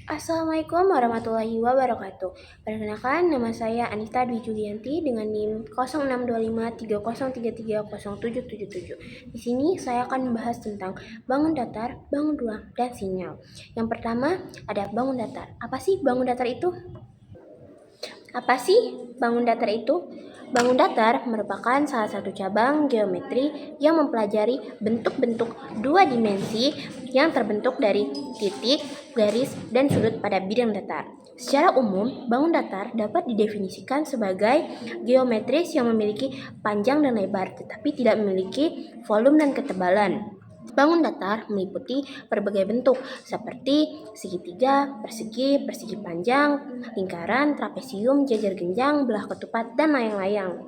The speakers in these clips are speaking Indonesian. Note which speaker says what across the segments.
Speaker 1: Assalamualaikum warahmatullahi wabarakatuh. Perkenalkan, nama saya Anita Dwi Julianti dengan NIM 062530330777. Di sini saya akan membahas tentang bangun datar, bangun ruang, dan sinyal. Yang pertama ada bangun datar. Apa sih bangun datar itu? Apa sih bangun datar itu? Bangun datar merupakan salah satu cabang geometri yang mempelajari bentuk-bentuk dua dimensi yang terbentuk dari titik, garis, dan sudut pada bidang datar. Secara umum, bangun datar dapat didefinisikan sebagai geometris yang memiliki panjang dan lebar, tetapi tidak memiliki volume dan ketebalan. Bangun datar meliputi berbagai bentuk seperti segitiga, persegi, persegi panjang, lingkaran, trapesium, jajar genjang, belah ketupat, dan layang-layang.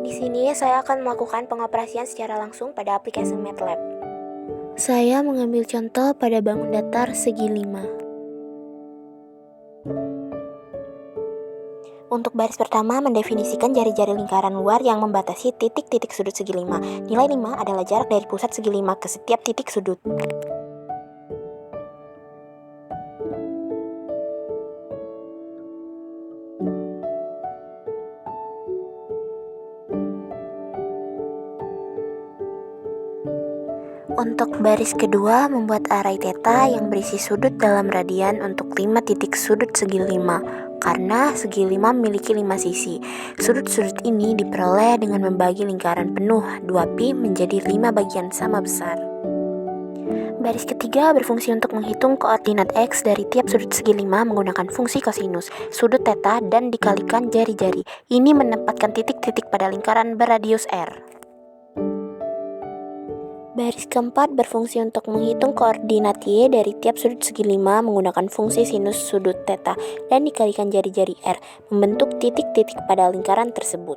Speaker 1: Di sini saya akan melakukan pengoperasian secara langsung pada aplikasi MATLAB. Saya mengambil contoh pada bangun datar segi 5. Untuk baris pertama mendefinisikan jari-jari lingkaran luar yang membatasi titik-titik sudut segi 5. Nilai 5 adalah jarak dari pusat segi 5 ke setiap titik sudut. Untuk baris kedua, membuat arai theta yang berisi sudut dalam radian untuk 5 titik sudut segi 5. Karena segi 5 memiliki 5 sisi. Sudut-sudut ini diperoleh dengan membagi lingkaran penuh 2pi menjadi 5 bagian sama besar. Baris ketiga berfungsi untuk menghitung koordinat X dari tiap sudut segi 5 menggunakan fungsi kosinus, sudut theta, dan dikalikan jari-jari. Ini menempatkan titik-titik pada lingkaran berradius R. Baris keempat berfungsi untuk menghitung koordinat Y dari tiap sudut segi 5 menggunakan fungsi sinus sudut theta dan dikalikan jari-jari R, membentuk titik-titik pada lingkaran tersebut.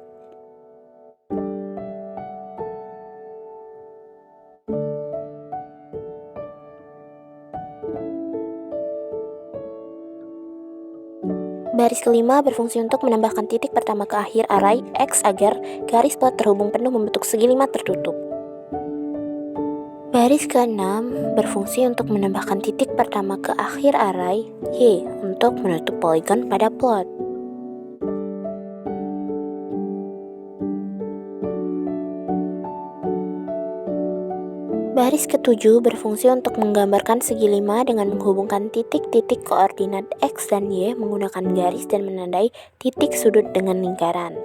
Speaker 1: Baris kelima berfungsi untuk menambahkan titik pertama ke akhir arai X agar garis plot terhubung penuh membentuk segi 5 tertutup. Baris ke-6 berfungsi untuk menambahkan titik pertama ke akhir arai Y untuk menutup poligon pada plot. Baris ke-7 berfungsi untuk menggambarkan segi 5 dengan menghubungkan titik-titik koordinat X dan Y menggunakan garis dan menandai titik sudut dengan lingkaran.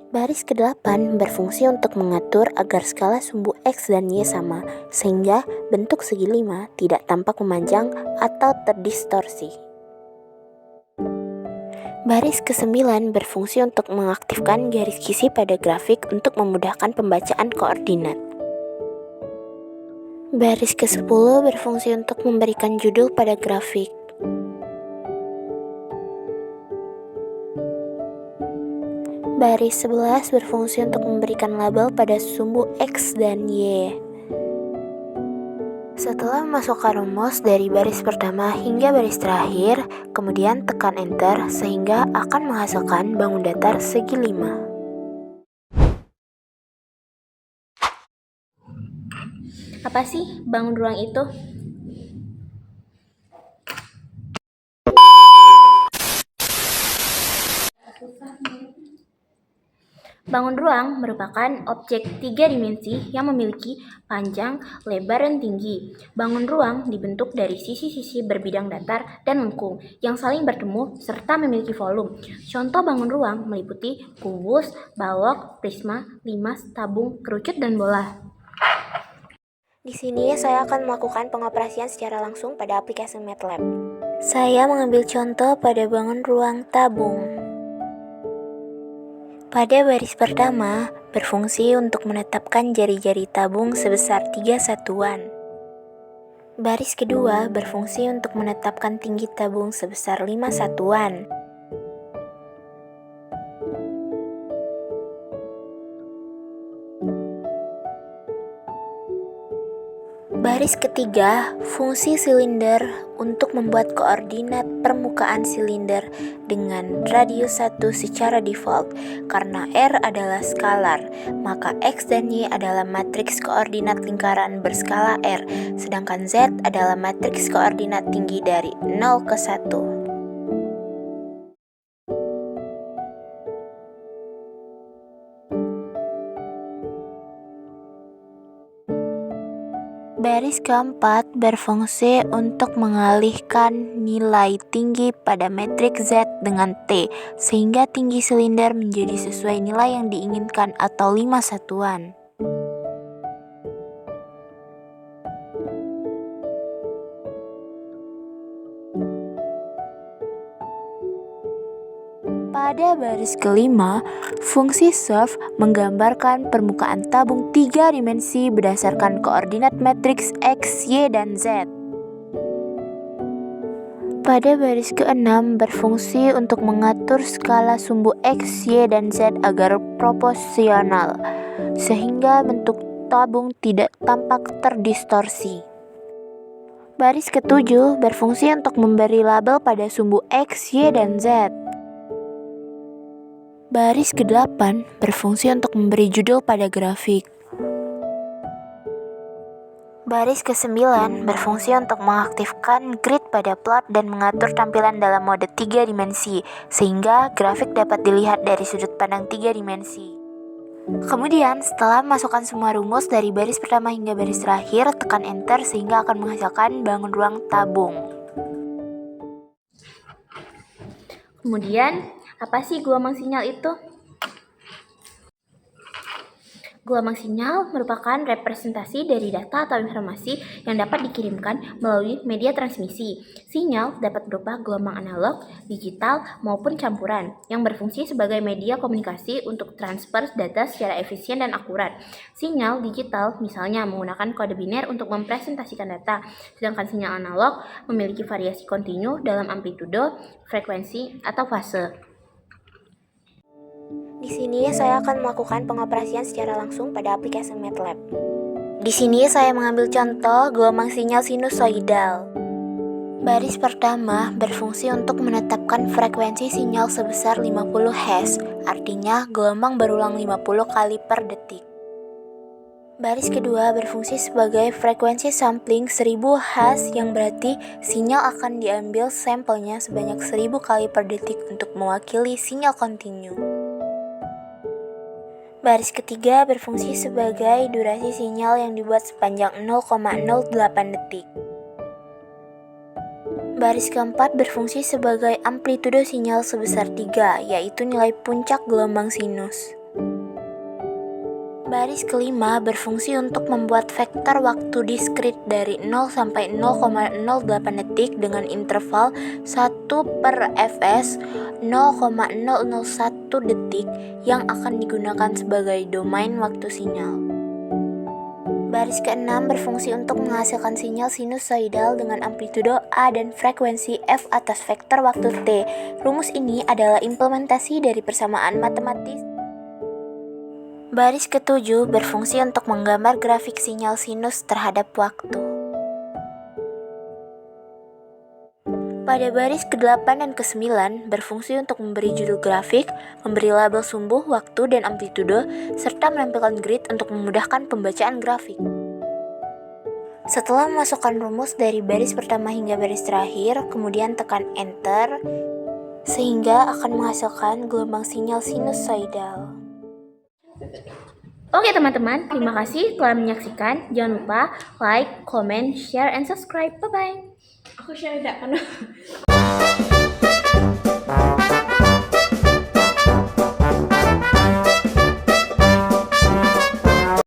Speaker 1: Baris ke-8 berfungsi untuk mengatur agar skala sumbu X dan Y sama, sehingga bentuk segi 5 tidak tampak memanjang atau terdistorsi. Baris ke-9 berfungsi untuk mengaktifkan garis kisi pada grafik untuk memudahkan pembacaan koordinat. Baris ke-10 berfungsi untuk memberikan judul pada grafik. Baris 11 berfungsi untuk memberikan label pada sumbu X dan Y. Setelah memasukkan rumus dari baris pertama hingga baris terakhir, kemudian tekan Enter sehingga akan menghasilkan bangun datar segi 5. Apa sih bangun ruang itu? Bangun ruang merupakan objek 3 dimensi yang memiliki panjang, lebar, dan tinggi. Bangun ruang dibentuk dari sisi-sisi berbidang datar dan lengkung yang saling bertemu serta memiliki volume. Contoh bangun ruang meliputi kubus, balok, prisma, limas, tabung, kerucut, dan bola. Di sini saya akan melakukan pengoperasian secara langsung pada aplikasi MATLAB. Saya mengambil contoh pada bangun ruang tabung. Pada baris pertama, berfungsi untuk menetapkan jari-jari tabung sebesar 3 satuan. Baris kedua berfungsi untuk menetapkan tinggi tabung sebesar 5 satuan. Baris ketiga, fungsi silinder untuk membuat koordinat
Speaker 2: permukaan silinder dengan radius 1 secara default. Karena R adalah skalar, maka X dan Y adalah matriks koordinat lingkaran berskala R, sedangkan Z adalah matriks koordinat tinggi dari 0 ke 1. Baris keempat berfungsi untuk mengalihkan nilai tinggi pada matriks Z dengan T, sehingga tinggi silinder menjadi sesuai nilai yang diinginkan atau 5 satuan. Pada baris kelima, fungsi surf menggambarkan permukaan tabung 3 dimensi berdasarkan koordinat matriks X, Y, dan Z. Pada baris keenam berfungsi untuk mengatur skala sumbu X, Y, dan Z agar proporsional, sehingga bentuk tabung tidak tampak terdistorsi. Baris ketujuh berfungsi untuk memberi label pada sumbu X, Y, dan Z. Baris ke-8 berfungsi untuk memberi judul pada grafik. Baris ke-9 berfungsi untuk mengaktifkan grid pada plot dan mengatur tampilan dalam mode 3 dimensi, sehingga grafik dapat dilihat dari sudut pandang 3 dimensi. Kemudian, setelah memasukkan semua rumus dari baris pertama hingga baris terakhir, tekan Enter sehingga akan menghasilkan bangun ruang tabung.
Speaker 1: Kemudian, apa sih gelombang sinyal itu? Gelombang sinyal merupakan representasi dari data atau informasi yang dapat dikirimkan melalui media transmisi. Sinyal dapat berupa gelombang analog, digital, maupun campuran, yang berfungsi sebagai media komunikasi untuk transfer data secara efisien dan akurat. Sinyal digital misalnya menggunakan kode biner untuk mempresentasikan data, sedangkan sinyal analog memiliki variasi kontinu dalam amplitudo, frekuensi, atau fase.
Speaker 2: Di sini saya akan melakukan pengoperasian secara langsung pada aplikasi MATLAB. Di sini saya mengambil contoh gelombang sinyal sinusoidal. Baris pertama berfungsi untuk menetapkan frekuensi sinyal sebesar 50 Hz, artinya gelombang berulang 50 kali per detik. Baris kedua berfungsi sebagai frekuensi sampling 1000 Hz, yang berarti sinyal akan diambil sampelnya sebanyak 1000 kali per detik untuk mewakili sinyal kontinu. Baris ketiga berfungsi sebagai durasi sinyal yang dibuat sepanjang 0,08 detik. Baris keempat berfungsi sebagai amplitudo sinyal sebesar 3, yaitu nilai puncak gelombang sinus. Baris kelima berfungsi untuk membuat vektor waktu diskrit dari 0 sampai 0,08 detik dengan interval 1/fs 0,001 detik yang akan digunakan sebagai domain waktu sinyal. Baris keenam berfungsi untuk menghasilkan sinyal sinusoidal dengan amplitudo A dan frekuensi F atas vektor waktu T. Rumus ini adalah implementasi dari persamaan matematis. Baris ketujuh berfungsi untuk menggambar grafik sinyal sinus terhadap waktu. Pada baris ke-8 dan ke-9 berfungsi untuk memberi judul grafik, memberi label sumbu, waktu, dan amplitudo, serta menampilkan grid untuk memudahkan pembacaan grafik. Setelah memasukkan rumus dari baris pertama hingga baris terakhir, kemudian tekan Enter, sehingga akan menghasilkan gelombang sinyal sinusoidal.
Speaker 1: Oke teman-teman, terima kasih telah menyaksikan. Jangan lupa like, comment, share, and subscribe. Bye-bye.
Speaker 3: Aku share tidak kan?